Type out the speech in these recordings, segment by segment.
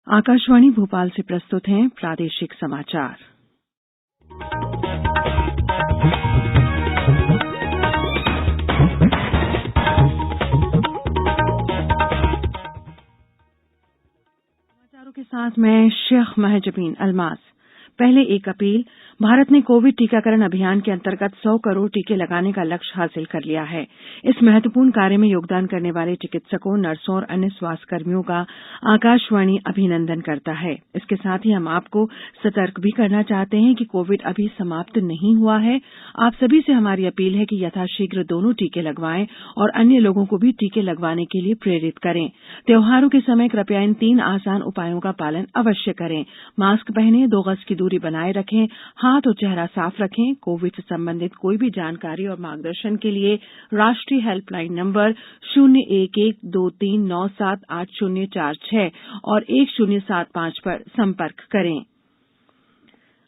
आकाशवाणी भोपाल से प्रस्तुत हैं प्रादेशिक समाचार। समाचारों के साथ मैं शेख महजबीन अल्मास। पहले एक अपील। भारत ने कोविड टीकाकरण अभियान के अंतर्गत 100 करोड़ टीके लगाने का लक्ष्य हासिल कर लिया है। इस महत्वपूर्ण कार्य में योगदान करने वाले चिकित्सकों, नर्सों और अन्य स्वास्थ्यकर्मियों का आकाशवाणी अभिनंदन करता है। इसके साथ ही हम आपको सतर्क भी करना चाहते हैं कि कोविड अभी समाप्त नहीं हुआ है। आप सभी से हमारी अपील है कि यथाशीघ्र दोनों टीके लगवाएं और अन्य लोगों को भी टीके लगवाने के लिए प्रेरित करें। त्योहारों के समय कृपया इन 3 आसान उपायों का पालन अवश्य करें। मास्क पहनें, 2 गज की दूरी बनाए रखें, हाथ और चेहरा साफ रखें। कोविड से संबंधित कोई भी जानकारी और मार्गदर्शन के लिए राष्ट्रीय हेल्पलाइन नंबर 01123978046 और 1075 पर संपर्क करें।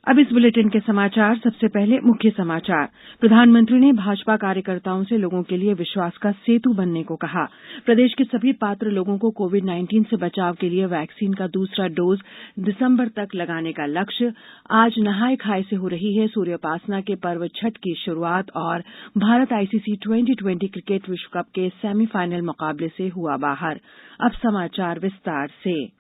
अब इस बुलेटिन के समाचार। सबसे पहले मुख्य समाचार। प्रधानमंत्री ने भाजपा कार्यकर्ताओं से लोगों के लिए विश्वास का सेतु बनने को कहा। प्रदेश के सभी पात्र लोगों को कोविड-19 से बचाव के लिए वैक्सीन का दूसरा डोज दिसंबर तक लगाने का लक्ष्य। आज नहाय खाय से हो रही है सूर्योपासना के पर्व छठ की शुरुआत और भारत आईसीसी 2020 क्रिकेट विश्व कप के सेमीफाइनल मुकाबले से हुआ बाहर। अब समाचार विस्तार से।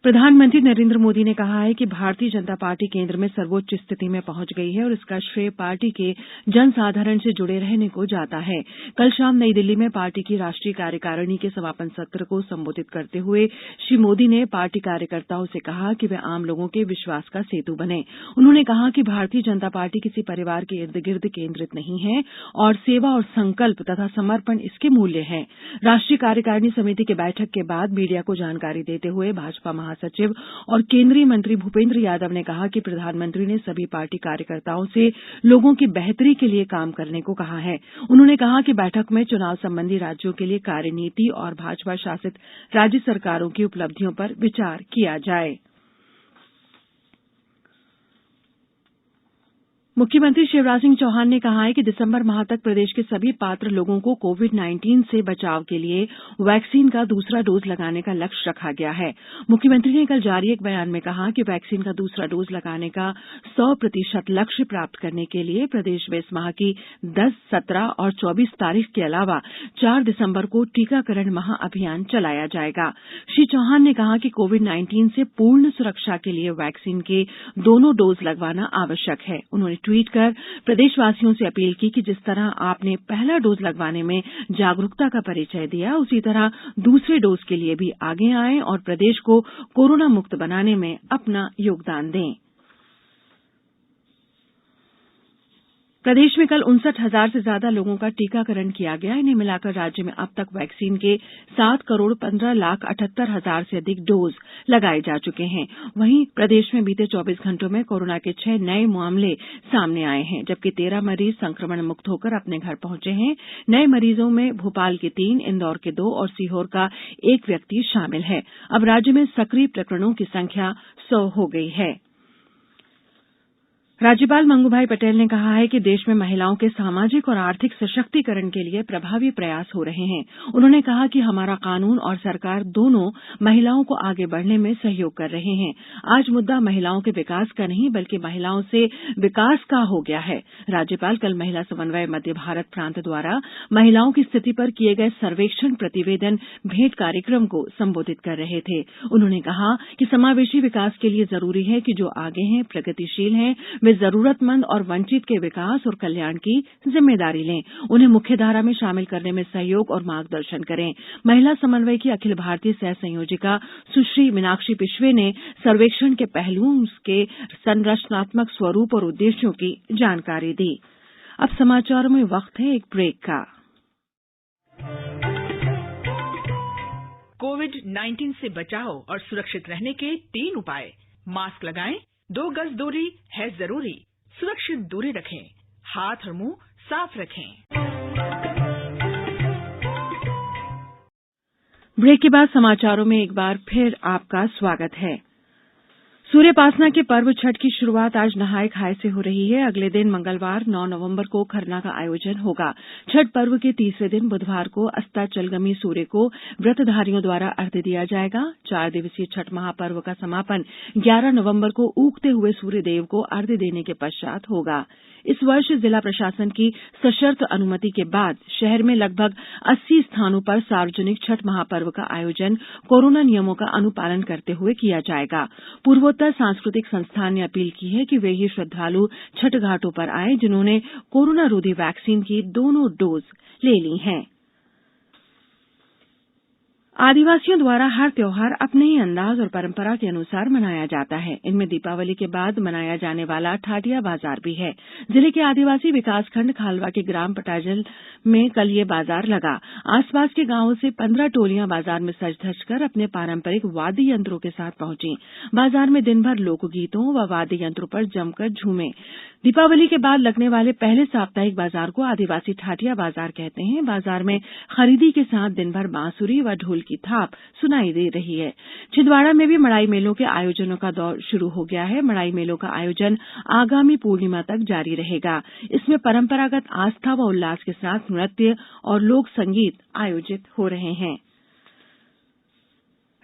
प्रधानमंत्री नरेंद्र मोदी ने कहा है कि भारतीय जनता पार्टी केंद्र में सर्वोच्च स्थिति में पहुंच गई है और इसका श्रेय पार्टी के जनसाधारण से जुड़े रहने को जाता है। कल शाम नई दिल्ली में पार्टी की राष्ट्रीय कार्यकारिणी के समापन सत्र को संबोधित करते हुए श्री मोदी ने पार्टी कार्यकर्ताओं से कहा कि वे आम लोगों के विश्वास का सेतु बने। उन्होंने कहा कि भारतीय जनता पार्टी किसी परिवार के इर्द गिर्द केंद्रित नहीं है और सेवा और संकल्प तथा समर्पण इसके मूल्य हैं। राष्ट्रीय कार्यकारिणी समिति की बैठक के बाद मीडिया को जानकारी देते हुए भाजपा सचिव और केंद्रीय मंत्री भूपेंद्र यादव ने कहा कि प्रधानमंत्री ने सभी पार्टी कार्यकर्ताओं से लोगों की बेहतरी के लिए काम करने को कहा है। उन्होंने कहा कि बैठक में चुनाव संबंधी राज्यों के लिए कार्यनीति और भाजपा शासित राज्य सरकारों की उपलब्धियों पर विचार किया जाए। मुख्यमंत्री शिवराज सिंह चौहान ने कहा है कि दिसंबर माह तक प्रदेश के सभी पात्र लोगों को कोविड-19 से बचाव के लिए वैक्सीन का दूसरा डोज लगाने का लक्ष्य रखा गया है। मुख्यमंत्री ने कल जारी एक बयान में कहा कि वैक्सीन का दूसरा डोज लगाने का 100% लक्ष्य प्राप्त करने के लिए प्रदेश में इस माह की 10, 17 और 24 तारीख के अलावा 4 दिसंबर को टीकाकरण महाअभियान चलाया जाएगा। श्री चौहान ने कहा कि कोविड-19 से पूर्ण सुरक्षा के लिए वैक्सीन के दोनों डोज लगवाना आवश्यक है। उन्होंने ट्वीट कर प्रदेशवासियों से अपील की कि जिस तरह आपने पहला डोज लगवाने में जागरूकता का परिचय दिया, उसी तरह दूसरे डोज के लिए भी आगे आएं और प्रदेश को कोरोना मुक्त बनाने में अपना योगदान दें। प्रदेश में कल 59,000 से ज्यादा लोगों का टीकाकरण किया गया। इन्हें मिलाकर राज्य में अब तक वैक्सीन के 7,15,78,000 से अधिक डोज लगाए जा चुके हैं। वहीं प्रदेश में बीते 24 घंटों में कोरोना के 6 नए मामले सामने आए हैं, जबकि 13 मरीज संक्रमण मुक्त होकर अपने घर पहुंचे हैं। नए मरीजों में भोपाल के 3, इंदौर के 2 और सीहोर का 1 व्यक्ति शामिल है। अब राज्य में सक्रिय प्रकरणों की संख्या 100 हो गई है। राज्यपाल मंगूभाई पटेल ने कहा है कि देश में महिलाओं के सामाजिक और आर्थिक सशक्तिकरण के लिए प्रभावी प्रयास हो रहे हैं। उन्होंने कहा कि हमारा कानून और सरकार दोनों महिलाओं को आगे बढ़ने में सहयोग कर रहे हैं। आज मुद्दा महिलाओं के विकास का नहीं बल्कि महिलाओं से विकास का हो गया है। राज्यपाल कल महिला समन्वय मध्य भारत प्रांत द्वारा महिलाओं की स्थिति पर किए गए सर्वेक्षण प्रतिवेदन भेंट कार्यक्रम को संबोधित कर रहे थे। उन्होंने कहा कि समावेशी विकास के लिए जरूरी है कि जो आगे हैं, प्रगतिशील हैं, जरूरतमंद और वंचित के विकास और कल्याण की जिम्मेदारी लें। उन्हें मुख्यधारा में शामिल करने में सहयोग और मार्गदर्शन करें। महिला समन्वय की अखिल भारतीय सह संयोजिका सुश्री मीनाक्षी पिशवे ने सर्वेक्षण के पहलुओं, उसके संरचनात्मक स्वरूप और उद्देश्यों की जानकारी दी। अब समाचारों में वक्त है एक ब्रेक का। कोविड-19 से बचाव और सुरक्षित रहने के 3 उपाय। मास्क लगाएं, 2 गज दूरी है जरूरी, सुरक्षित दूरी रखें, हाथ और मुंह साफ रखें। ब्रेक के बाद समाचारों में एक बार फिर आपका स्वागत है। सूर्यपासना के पर्व छठ की शुरुआत आज नहाय खाए से हो रही है। अगले दिन मंगलवार 9 नवंबर को खरना का आयोजन होगा। छठ पर्व के तीसरे दिन बुधवार को अस्ताचलगामी सूर्य को व्रतधारियों द्वारा अर्घ्य दिया जाएगा। 4 दिवसीय छठ महापर्व का समापन 11 नवंबर को उगते हुए सूर्य देव को अर्घ्य देने के पश्चात होगा। इस वर्ष जिला प्रशासन की सशर्त अनुमति के बाद शहर में लगभग 80 स्थानों पर सार्वजनिक छठ महापर्व का आयोजन कोरोना नियमों का अनुपालन करते हुए किया जाएगा। पूर्वोत्तर सांस्कृतिक संस्थान ने अपील की है कि वे ही श्रद्धालु छठ घाटों पर आएं जिन्होंने कोरोना रोधी वैक्सीन की दोनों डोज ले ली हैं। आदिवासियों द्वारा हर त्योहार अपने ही अंदाज और परंपरा के अनुसार मनाया जाता है। इनमें दीपावली के बाद मनाया जाने वाला ठाटिया बाजार भी है। जिले के आदिवासी विकासखंड खालवा के ग्राम पटाजल में कल ये बाजार लगा। आसपास के गांवों से 15 टोलियां बाजार में सज धज कर अपने पारंपरिक वाद्य यंत्रों के साथ पहुंची। बाजार में दिन भर लोकगीतों व वाद्य यंत्रों पर जमकर झूमे। दीपावली के बाद लगने वाले पहले साप्ताहिक बाजार को आदिवासी ठाटिया बाजार कहते हैं। बाजार में खरीदी के साथ दिन भर बांसुरी व ढोल की थाप सुनाई दे रही है। छिंदवाड़ा में भी मड़ाई मेलों के आयोजनों का दौर शुरू हो गया है। मड़ाई मेलों का आयोजन आगामी पूर्णिमा तक जारी रहेगा। इसमें परंपरागत आस्था व उल्लास के साथ नृत्य और लोक संगीत आयोजित हो रहे हैं।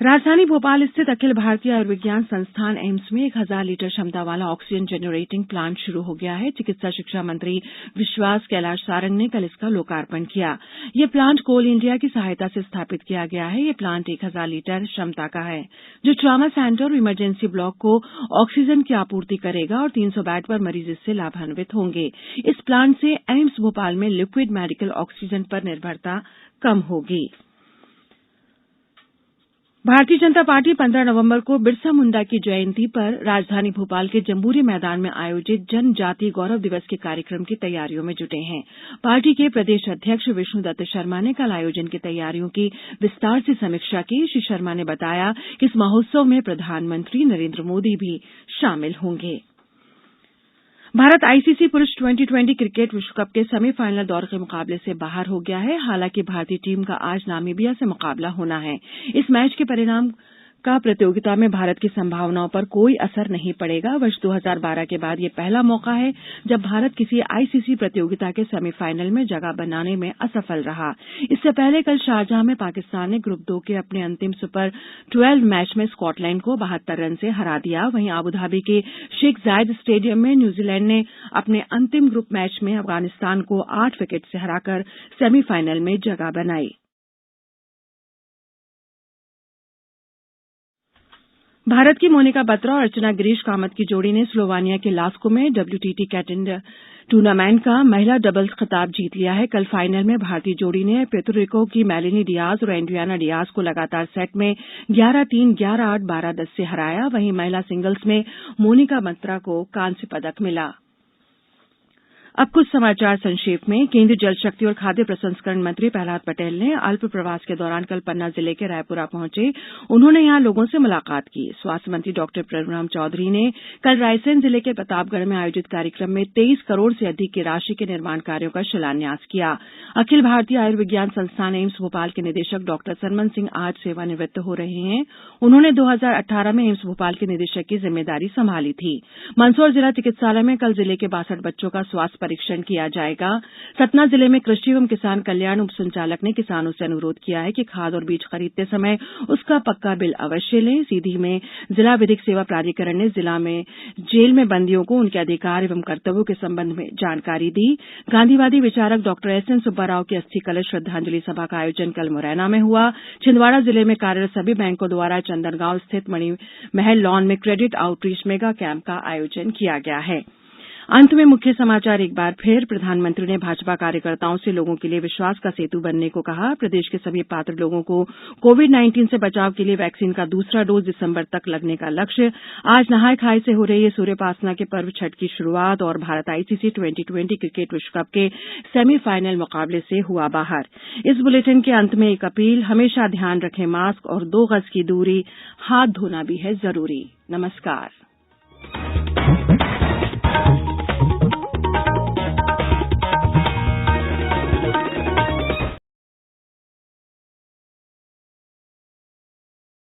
राजधानी भोपाल स्थित अखिल भारतीय आयुर्विज्ञान संस्थान एम्स में 1000 लीटर क्षमता वाला ऑक्सीजन जनरेटिंग प्लांट शुरू हो गया है। चिकित्सा शिक्षा मंत्री विश्वास कैलाश सारंग ने कल इसका लोकार्पण किया। यह प्लांट कोल इंडिया की सहायता से स्थापित किया गया है। यह प्लांट 1000 लीटर क्षमता का है, जो ट्रॉमा सेंटर और इमरजेंसी ब्लॉक को ऑक्सीजन की आपूर्ति करेगा और 300 बेड पर मरीज इससे लाभान्वित होंगे। इस प्लांट से एम्स भोपाल में लिक्विड मेडिकल ऑक्सीजन पर निर्भरता कम होगी। भारतीय जनता पार्टी 15 नवंबर को बिरसा मुंडा की जयंती पर राजधानी भोपाल के जंबूरी मैदान में आयोजित जनजातीय गौरव दिवस के कार्यक्रम की तैयारियों में जुटे हैं। पार्टी के प्रदेश अध्यक्ष विष्णुदत्त शर्मा ने कल आयोजन की तैयारियों की विस्तार से समीक्षा की। श्री शर्मा ने बताया कि इस महोत्सव में प्रधानमंत्री नरेंद्र मोदी भी शामिल होंगे। भारत आईसीसी पुरुष T20 क्रिकेट विश्वकप के सेमीफाइनल दौर के मुकाबले से बाहर हो गया है। हालांकि भारतीय टीम का आज नामीबिया से मुकाबला होना है। इस मैच के परिणाम का प्रतियोगिता में भारत की संभावनाओं पर कोई असर नहीं पड़ेगा। वर्ष 2012 के बाद यह पहला मौका है जब भारत किसी आईसीसी प्रतियोगिता के सेमीफाइनल में जगह बनाने में असफल रहा। इससे पहले कल शारजाह में पाकिस्तान ने ग्रुप 2 के अपने अंतिम सुपर 12 मैच में स्कॉटलैंड को 72 रन से हरा दिया। वहीं आबूधाबी के शेख जायद स्टेडियम में न्यूजीलैंड ने अपने अंतिम ग्रुप मैच में अफगानिस्तान को 8 विकेट से हराकर सेमीफाइनल में जगह बनाई। भारत की मोनिका बत्रा और अर्चना गिरीश कामत की जोड़ी ने स्लोवानिया के लास्को में WTT कैटेंड टूर्नामेंट का महिला डबल्स खिताब जीत लिया है। कल फाइनल में भारतीय जोड़ी ने प्यूर्टोरिको की मेलेनी डियाज और एंड्रियाना डियाज को लगातार सेट में 11-3, 11-8, 12-10 से हराया। वहीं महिला सिंगल्स में मोनिका बत्रा को कांस्य पदक मिला। अब कुछ समाचार संक्षेप में। केंद्रीय जल शक्ति और खाद्य प्रसंस्करण मंत्री प्रहलाद पटेल ने अल्प प्रवास के दौरान कल पन्ना जिले के रायपुरा पहुंचे। उन्होंने यहां लोगों से मुलाकात की। स्वास्थ्य मंत्री डॉक्टर प्रभुराम चौधरी ने कल रायसेन जिले के प्रतापगढ़ में आयोजित कार्यक्रम में 23 करोड़ से अधिक की राशि के निर्माण कार्यों का शिलान्यास किया। अखिल भारतीय आयुर्विज्ञान संस्थान एम्स भोपाल के निदेशक डॉक्टर सनमन सिंह आज सेवानिवृत्त हो रहे हैं। उन्होंने 2018 में एम्स भोपाल के निदेशक की जिम्मेदारी संभाली थी। मंदसौर जिला चिकित्सालय में कल जिले के 62 बच्चों का स्वास्थ्य परीक्षण किया जाएगा। सतना जिले में कृषि एवं किसान कल्याण उप संचालक ने किसानों से अनुरोध किया है कि खाद और बीज खरीदते समय उसका पक्का बिल अवश्य लें। सीधी में जिला विधिक सेवा प्राधिकरण ने जिला में जेल में बंदियों को उनके अधिकार एवं कर्तव्यों के संबंध में जानकारी दी। गांधीवादी विचारक डॉक्टर एसएन सुब्बाराव की अस्थि कलश श्रद्धांजलि सभा का आयोजन कल मुरैना में हुआ। छिंदवाड़ा जिले में कार्यरत सभी बैंकों द्वारा चंदनगांव स्थित मणिमहल लॉन में क्रेडिट आउटरीच मेगा कैंप का आयोजन किया गया है। अंत में मुख्य समाचार एक बार फिर। प्रधानमंत्री ने भाजपा कार्यकर्ताओं से लोगों के लिए विश्वास का सेतु बनने को कहा। प्रदेश के सभी पात्र लोगों को कोविड-19 से बचाव के लिए वैक्सीन का दूसरा डोज दिसंबर तक लगने का लक्ष्य। आज नहाय खाए से हो रही है सूर्यपासना के पर्व छठ की शुरुआत और भारत आईसीसी T20 क्रिकेट विश्वकप के सेमीफाइनल मुकाबले से हुआ बाहर। इस बुलेटिन के अंत में एक अपील, हमेशा ध्यान रखें मास्क और 2 गज की दूरी, हाथ धोना भी है जरूरी। नमस्कार।